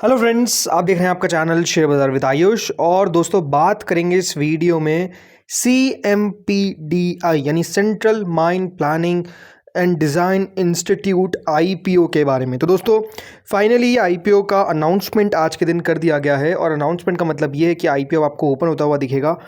Hello friends, आप देख रहे हैं आपका चैनल शेयर बाजार विद आयुष। और दोस्तों, बात करेंगे इस वीडियो में CMPDI यानी central mine planning and design institute IPO के बारे में। तो दोस्तों, फाइनली ये IPO का अनाउंसमेंट आज के दिन कर दिया गया है। और अनाउंसमेंट का मतलब ये है कि IPO आपको ओपन होता हुआ दिखेगा।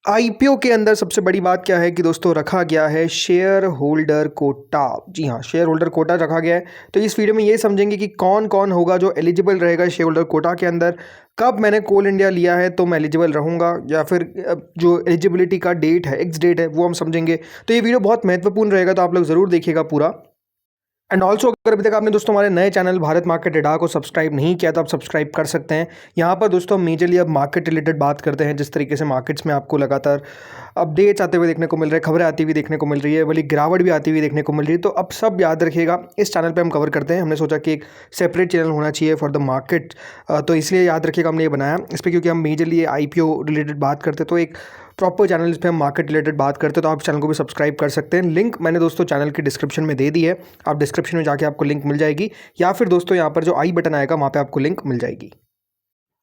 IPO के अंदर सबसे बड़ी बात क्या है कि दोस्तों, रखा गया है शेयर होल्डर कोटा। जी हाँ, शेयर होल्डर कोटा रखा गया है। तो इस वीडियो में ये समझेंगे कि कौन कौन होगा जो एलिजिबल रहेगा शेयर होल्डर कोटा के अंदर। कब मैंने कोल इंडिया लिया है तो मैं एलिजिबल रहूँगा, या फिर जो एलिजिबिलिटी का डेट है, एक्स डेट है, वो हम समझेंगे। तो ये वीडियो बहुत महत्वपूर्ण रहेगा, तो आप लोग ज़रूर देखिएगा पूरा। एंड ऑल्सो, अगर अभी तक आपने दोस्तों हमारे नए चैनल भारत मार्केट रेडार को सब्सक्राइब नहीं किया तो आप सब्सक्राइब कर सकते हैं। यहाँ पर दोस्तों हम मेजरली अब मार्केट रिलेटेड बात करते हैं। जिस तरीके से मार्केट्स में आपको लगातार अपडेट्स आते हुए देखने को मिल रहे हैं, खबरें आती हुई देखने को मिल रही है, बल्कि गिरावट भी आती हुई देखने को मिल रही है। तो अब सब याद रखिएगा, इस चैनल पर हम कवर करते हैं। हमने सोचा कि एक सेपरेट चैनल होना चाहिए फॉर द मार्केट, तो इसलिए याद रखिएगा हमने ये बनाया इस पर, क्योंकि हम मेजरली IPO रिलेटेड बात करते हैं। तो एक प्रॉपर चैनल इस पर हम मार्केट रिलेटेड बात करते हैं, तो आप चैनल को भी सब्सक्राइब कर सकते हैं। लिंक मैंने दोस्तों चैनल की डिस्क्रिप्शन में दे दी है, आप डिस्क्रिप्शन में जाके आपको लिंक मिल जाएगी, या फिर दोस्तों यहाँ पर जो आई बटन आएगा वहाँ पे आपको लिंक मिल जाएगी।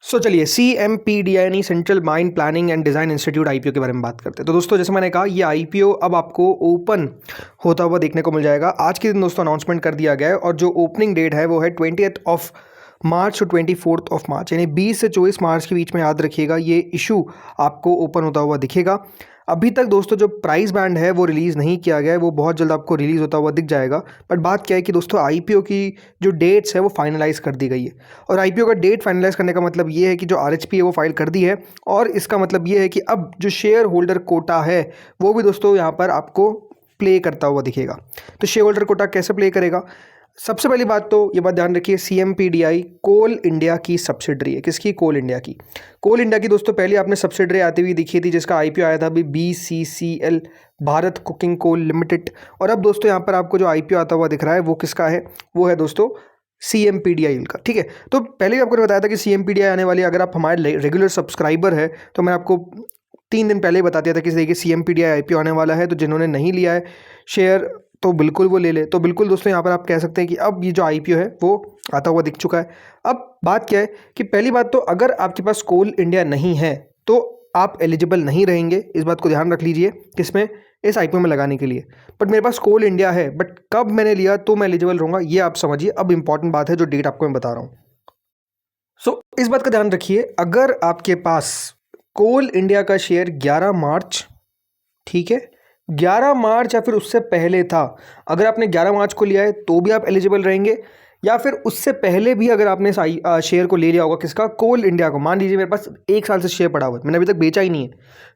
चलिए, CMPDI यानी central mine planning and design institute IPO के बारे में बात करते हैं। तो दोस्तों, जैसे मैंने कहा, ये IPO अब आपको ओपन होता हुआ देखने को मिल जाएगा। आज के दिन दोस्तों अनाउंसमेंट कर दिया गया है, और जो ओपनिंग डेट है वो है 20th of March two 24th of March, यानी 20 से 24 मार्च के बीच में। याद रखिएगा, ये इशू आपको ओपन होता हुआ दिखेगा। अभी तक दोस्तों जो प्राइस बैंड है वो रिलीज़ नहीं किया गया है, वो बहुत जल्द आपको रिलीज़ होता हुआ दिख जाएगा। बट बात क्या है कि दोस्तों, IPO की जो डेट्स है वो फाइनलाइज़ कर दी गई है। और IPO का डेट फाइनलाइज़ करने का मतलब ये है कि जो RHP है वो फाइल कर दी है, और इसका मतलब ये है कि अब जो शेयर होल्डर कोटा है वो भी दोस्तों यहाँ पर आपको प्ले करता हुआ दिखेगा। तो शेयर होल्डर कोटा कैसे प्ले करेगा? सबसे पहली बात तो ये बात ध्यान रखिए, CMPDI कोल इंडिया की सब्सिडरी है। किसकी? कोल इंडिया की। कोल इंडिया की दोस्तों पहले आपने सब्सिडरी आती हुई दिखी थी, जिसका IPO आया था अभी BCCL, Bharat cooking coal limited. और अब दोस्तों यहाँ पर आपको जो IPO आता हुआ दिख रहा है वो किसका है? वो है दोस्तों CMPDI का। ठीक है, तो पहले भी आपको बताया था कि CMPDI आने वाली है। अगर आप हमारे रेगुलर सब्सक्राइबर है तो मैं आपको 3 दिन पहले ही बता दिया था कि देखिए CMPDI IPO आने वाला है। तो जिन्होंने नहीं लिया है शेयर तो बिल्कुल वो ले ले। तो बिल्कुल दोस्तों, यहाँ पर आप कह सकते हैं कि अब ये जो IPO है वो आता हुआ दिख चुका है। अब बात क्या है कि पहली बात तो, अगर आपके पास कोल इंडिया नहीं है तो आप एलिजिबल नहीं रहेंगे। इस बात को ध्यान रख लीजिए, किसमें? इस IPO में लगाने के लिए। बट मेरे पास कोल इंडिया है, बट कब मैंने लिया तो मैं एलिजिबल रहूँगा, ये आप समझिए। अब इंपॉर्टेंट बात है, जो डेट आपको मैं बता रहा हूँ। इस बात का ध्यान रखिए, अगर आपके पास कोल इंडिया का शेयर 11 मार्च, ठीक है, 11 मार्च या फिर उससे पहले था, अगर आपने 11 मार्च को लिया है तो भी आप एलिजिबल रहेंगे। या फिर उससे पहले भी अगर आपने शेयर को ले लिया होगा, किसका? कोल इंडिया को। मान लीजिए मेरे पास 1 साल से शेयर पड़ा हुआ है, मैंने अभी तक बेचा ही नहीं है,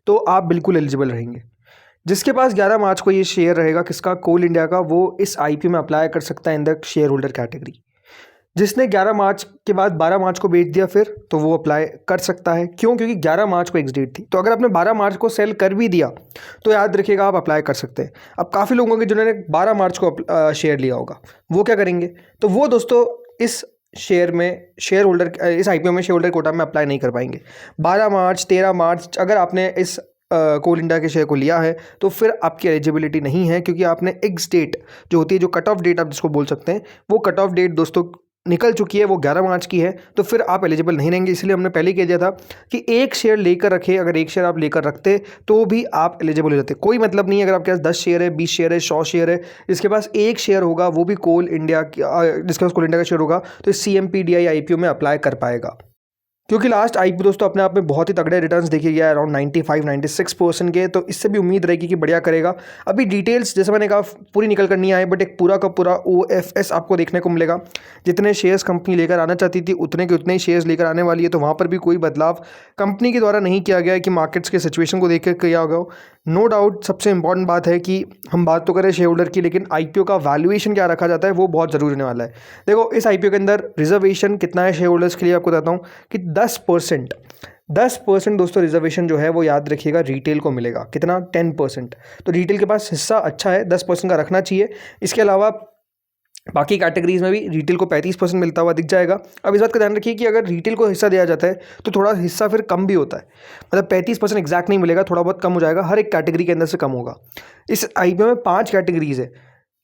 तो आप बिल्कुल एलिजिबल रहेंगे। जिसके पास 11 मार्च को ये शेयर रहेगा, किसका? कोल इंडिया का, वो इस IPO में अप्लाई कर सकता है in the share holder category. जिसने 11 मार्च के बाद 12 मार्च को बेच दिया फिर, तो वो अप्लाई कर सकता है। क्यों? क्योंकि 11 मार्च को एक्स डेट थी। तो अगर आपने 12 मार्च को सेल कर भी दिया तो याद रखिएगा आप अप्लाई कर सकते हैं। अब काफ़ी लोग होंगे जिन्होंने 12 मार्च को शेयर लिया होगा, वो क्या करेंगे? तो वो दोस्तों इस शेयर में, शेयर होल्डर, इस IPO में शेयर होल्डर कोटा में अप्लाई नहीं कर पाएंगे। 12 मार्च, 13 मार्च अगर आपने इस कोल इंडिया के शेयर को लिया है तो फिर आपकी एलिजिबिलिटी नहीं है, क्योंकि आपने एक्स डेट जो होती है, जो कट ऑफ डेट आप जिसको बोल सकते हैं, वो कट ऑफ डेट दोस्तों निकल चुकी है, वो 11 मार्च की है। तो फिर आप एलिजिबल नहीं रहेंगे। इसलिए हमने पहले कह दिया था कि एक शेयर लेकर रखे, अगर एक शेयर आप लेकर रखते तो भी आप एलिजिबल हो जाते। कोई मतलब नहीं है अगर आपके पास 10 शेयर है, 20 शेयर है, 100 शेयर है, जिसके पास एक शेयर होगा वो भी कोल इंडिया, जिसके पास कोल इंडिया का शेयर होगा, तो CMPDI IPO में अप्लाई कर पाएगा। क्योंकि लास्ट IPO दोस्तों अपने आप में बहुत ही तगड़े रिटर्न्स देखे गया, अराउंड 95-96% के। तो इससे भी उम्मीद रहेगी कि बढ़िया करेगा। अभी डिटेल्स जैसे मैंने कहा पूरी निकल कर नहीं आए, बट एक पूरा का पूरा OFS आपको देखने को मिलेगा। जितने शेयर्स कंपनी लेकर आना चाहती थी उतने के उतने ही शेयर्स लेकर आने वाली है। तो वहाँ पर भी कोई बदलाव कंपनी के द्वारा नहीं किया गया है कि मार्केट्स के सिचुएशन को देख कर किया होगा। नो डाउट सबसे इंपॉर्टेंट बात है कि हम बात तो करें शेयर होल्डर की, लेकिन IPO का वैल्यूएशन क्या रखा जाता है वो बहुत ज़रूरी होने वाला है। देखो, इस IPO के अंदर रिजर्वेशन कितना है शेयर होल्डर्स के लिए, आपको बताता हूँ कि 10% दोस्तों रिजर्वेशन जो है वो याद रखिएगा रिटेल को मिलेगा। कितना? 10%। तो रिटेल के पास हिस्सा अच्छा है, 10% का रखना चाहिए। इसके अलावा बाकी कैटेगरीज में भी रिटेल को 35% मिलता हुआ दिख जाएगा। अब इस बात का ध्यान रखिए कि अगर रिटेल को हिस्सा दिया जाता है तो थोड़ा हिस्सा फिर कम भी होता है, मतलब 35% एग्जैक्ट नहीं मिलेगा, थोड़ा बहुत कम हो जाएगा, हर एक कैटेगरी के अंदर से कम होगा। इस IPO में 5 कैटेगरीज है,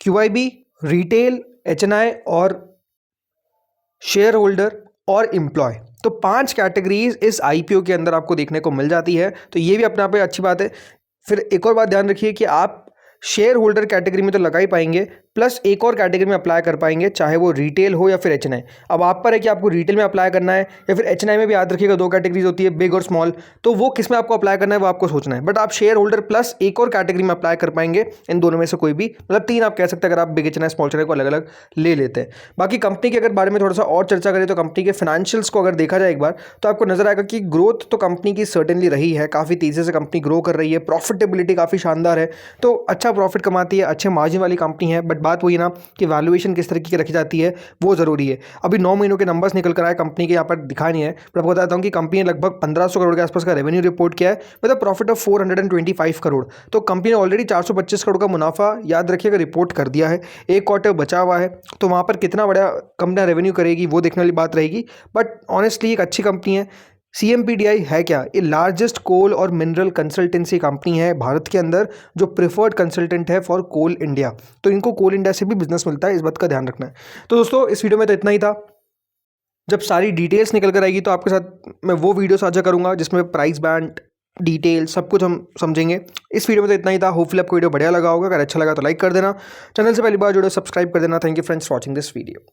QIB, रिटेल, HNI और शेयर होल्डर और एम्प्लॉय। तो 5 कैटेगरीज इस आईपीओ के अंदर आपको देखने को मिल जाती है, तो ये भी अपने आप में अच्छी बात है। फिर एक और बात ध्यान रखिए कि आप शेयर होल्डर कैटेगरी में तो लगा ही पाएंगे, प्लस एक और कैटेगरी में अप्लाई कर पाएंगे, चाहे वो रिटेल हो या फिर एच एन आई। अब आप पर है कि आपको रिटेल में अप्लाई करना है या फिर एच एन आई में भी याद रखिएगा 2 कैटेगरीज होती है, बिग और स्मॉल, तो वो किस में आपको अप्लाई करना है वो आपको सोचना है। बट आप शेयर होल्डर प्लस एक और कैटेगरी में अप्लाई कर पाएंगे, इन दोनों में से कोई भी, मतलब 3 आप कह सकते हैं अगर आप big H N I small H N I को अलग अलग ले लेते हैं। बाकी कंपनी के अगर बारे में थोड़ा सा और चर्चा करें तो कंपनी के फाइनेंशियल्स को अगर देखा जाए एक बार, तो आपको नजर आएगा कि ग्रोथ तो कंपनी की सर्टेनली रही है, काफ़ी तेज़ी से कंपनी ग्रो कर रही है, प्रॉफिटेबिलिटी काफ़ी शानदार है, तो अच्छा प्रॉफिट कमाती है, अच्छे मार्जिन वाली कंपनी है। बट बात वही ना कि वैल्यूएशन किस तरीके की रखी जाती है वो ज़रूरी है। अभी 9 महीनों के नंबर्स निकल कर आए, कंपनी के यहाँ पर दिखा नहीं है, पर आपको बताता हूँ कि कंपनी ने लगभग 1500 करोड़ के आसपास का रेवेन्यू रिपोर्ट किया है, मतलब प्रॉफिट ऑफ 425 करोड़। तो कंपनी ने ऑलरेडी 425 करोड़ का मुनाफा, याद रखिएगा, रिपोर्ट कर दिया है। एक क्वार्टर बचा हुआ है, तो वहाँ पर कितना बड़ा कंपनी रेवेन्यू करेगी वो देखने वाली बात रहेगी। बट ऑनेस्टली एक अच्छी कंपनी है। CMPDI है क्या? ये लार्जेस्ट कोल और मिनरल कंसल्टेंसी कंपनी है भारत के अंदर, जो प्रेफर्ड कंसल्टेंट है फॉर कोल इंडिया। तो इनको कोल इंडिया से भी बिजनेस मिलता है, इस बात का ध्यान रखना है। तो दोस्तों इस वीडियो में तो इतना ही था। जब सारी डिटेल्स निकल कर आएगी तो आपके साथ मैं वो वीडियो साझा करूंगा जिसमें प्राइस बैंड, डिटेल सब कुछ हम समझेंगे। इस वीडियो में तो इतना ही था। होपफुली आपको वीडियो बढ़िया लगा होगा। अगर अच्छा लगा तो लाइक कर देना, चैनल से पहली बार जुड़े सब्सक्राइब कर देना। Thank you friends for watching this video.